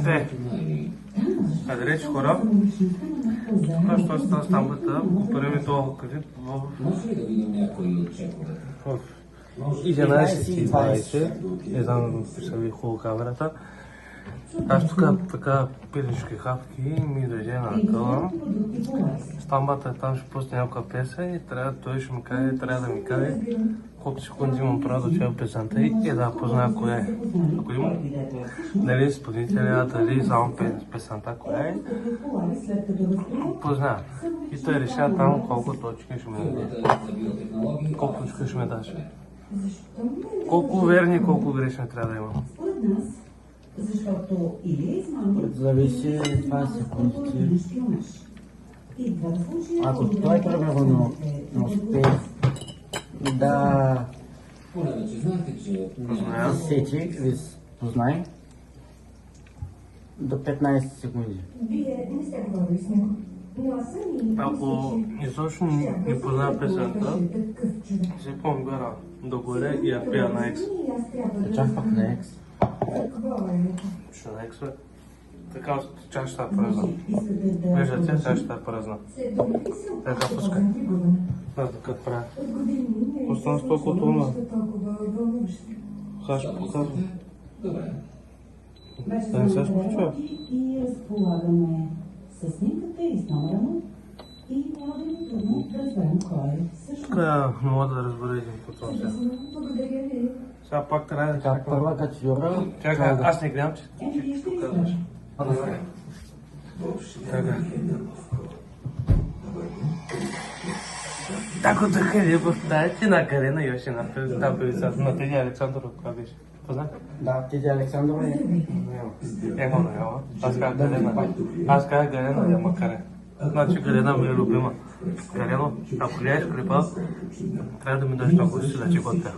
Те, къде речи хора? Това, що става стамбата, купираме това къде в 11:20, не знам ще ви хубаво камерата. Аз тук така пилешки хапки ми дойде на къла. Стамбата там ще пусне някаква песен и той ще ми каже, трябва да ми каже колко секунди имам право да чуя песента и да позная коя е. Ако има, дали изпълнителя, дали само песента, коя е, позная. И той решава там колко точки ще ми даде. Колко точки ще ми даш. Колко верни и колко грешни трябва да имам. Защото или зависи това секундите. Ако той примерно не успее да сети, познай до 15 секунди. вие не сте говорили с него. Но аз съм и... Ако изобщо не позная песента, си помня догоре и я пия на екс. Чак пак на екс. Ще на екс, бе. Така чашата е празна. Виждате, чашата е празна. Така пускай. Аз така правя. Остана с толкова тона. Сега ще показвам. Да не се случва. И разполагаме с снимката и с номера му. И няма да ни трудно да разберем кой е всъщност. Така не мога да разбера един пътон сега. Благодаря ви. Сега пак трябва да Така чакам. първа категория. Чакай, аз не гледам, че ти казваш. Така. Tako da kad je postaviti na Karena još jedna ta pjevica, na Tedija Aleksandrov koja беше. Познат? Да, Тедя Александрова е. Ево, ево. Аз казах Галена. Аз казах Галена, няма Карен. Значи Галена ми е любима. Галено, ако гледаш клипа, трябва да ми дадеш много си да ти готвя.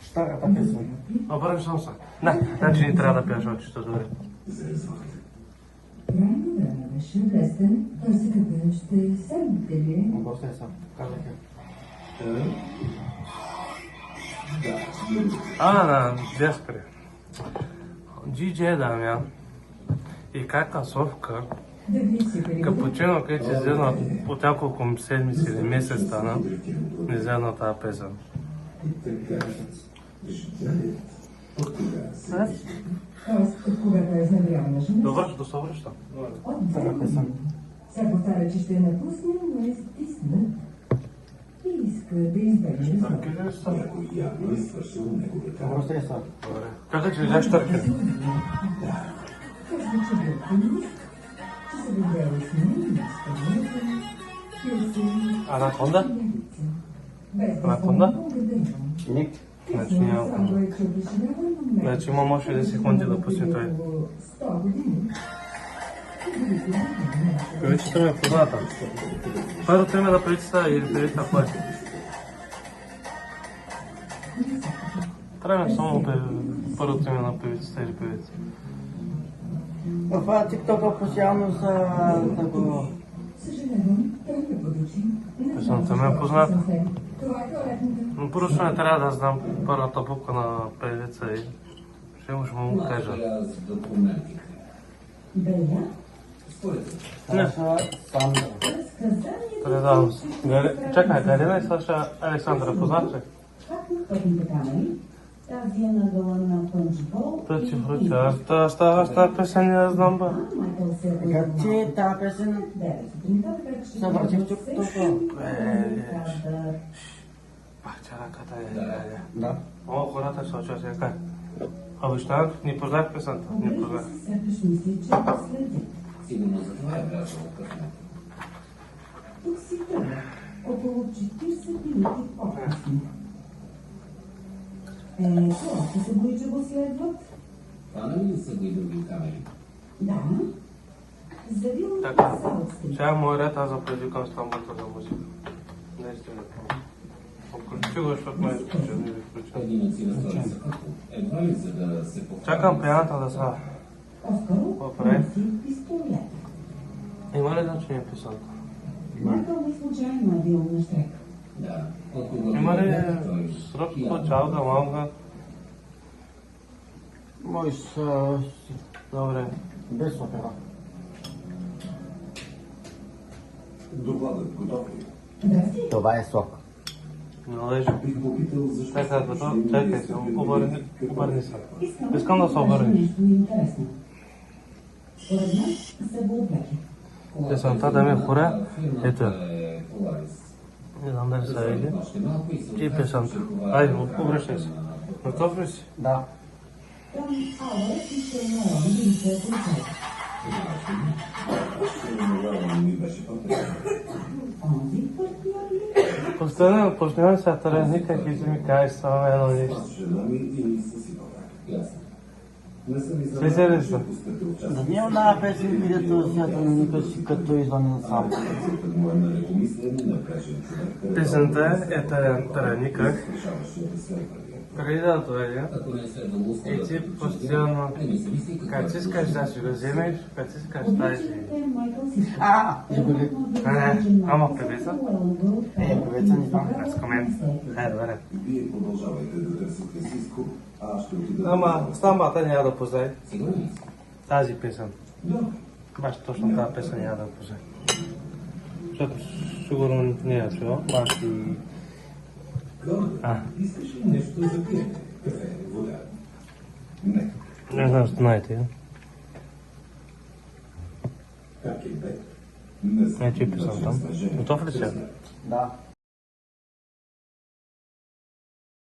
Старата песен. Обърнеш съм се. Не, значи ни трябва да пееш очите дори. Крайно време беше лесен. Той се къде ще седнете ли? После съм. Казах я. На Джеспри. Джидже дамя. И кака совка. Капучино, където се взема от няколко седмици или месец стана, не взема тази песен. Когато е изневряна жена. Добре, ще се връщам. Стара песен. Сега повтаря, че ще я напусне, но е стиснат. И иска да избегне разговор. После съм. Как е, че взеш търкен? Казва, че бил комунист, че се видяли с мен, Анаконда? Анаконда? Ник. Значи няма. Значи има може 60 секунди да пусне той. Певицата ми е позната. Първото име на певицата или певицата кой? Трябва само първото име на певицата или певица. В TikTok постоянно са такова. Песента ми е позната. Но просто не трябва да знам първата буква на певица и ще му кажа. Не. Сандра. Предавам се. Чакай, Галина и Саша Александра, познат ли? Тази е нагъла на Пънчбол. Той ти връча. Аз тази песен не знам, бе. Как ти тази песен се върти в TikTok? Чараката е. Да. О, хората се оча сега. Обещавам, не познах песента. Не познах. Сякаш мисли, че следи. Сигурно за това е влязъл в късмет. Тук си тръгва. Около 40 минути по-късно. Това ще се бои, че го следват? Хванали ли са го и други камери? Да. Завил Така. на салците. Сега е мой ред, аз запредикам Стамбата за музика. Наистина. Включи го, защото ме изключа, не ви включа. Един от си настрои се като. Едва ли за да се похвали? Чакам пияната да са. Оскаро Добре. носи пистолет. Има ли значение писанта? Мъркъл ми случайно е бил на штрека. Да. От кого Има ли той срок, пиян. чалга, малга? Мои са Добре. без опера. Докладът готов ли? Това е сок. Належи. Бих попитал защо... Чакай, чакай се, обърни се. Искам да се кажа обърнеш. нещо интересно. Според мен са болбеки. Песента да ме хора, ето. Поларис. Не знам дали са види. Още малко и се И песента. Айде, обръщай се. Готов ли си? Да. Там Ауър и Шелмарон ги се получават. ми беше по-приятно. Онзи партньор ли? Почнем се тръгни, как и ти ми кажеш само едно нещо. Аз жена ми и ми са си добра. Ясно. Не съм Слизали изненадан, са. че пускате Да участие. не е една песен, където свята на никой си като извън сам. Акцията му е на лекомислен, напрежен човек. Песента е Тараниках. Решаващия се първия. Преди да дойде, Ако не е следвало и устава, ти постоянно, не се мисли какво как си искаш да си го вземеш, как си искаш да си. Жигули. Ама певица? Певица не знам. Аз комент. Добре. Вие продължавайте да търсите Сиско, а аз ще отида... Ама стамбата няма да познай Сигурен ли си? тази песен. Да. Баш точно тази песен няма да познай. Защото сигурно не я чула, баш и... Горда, искаш ли нещо за пиене? Кафе, вода? Не. Не знам, знаете. Как е бе? Не Не, че песен там. Готов ли си? Да.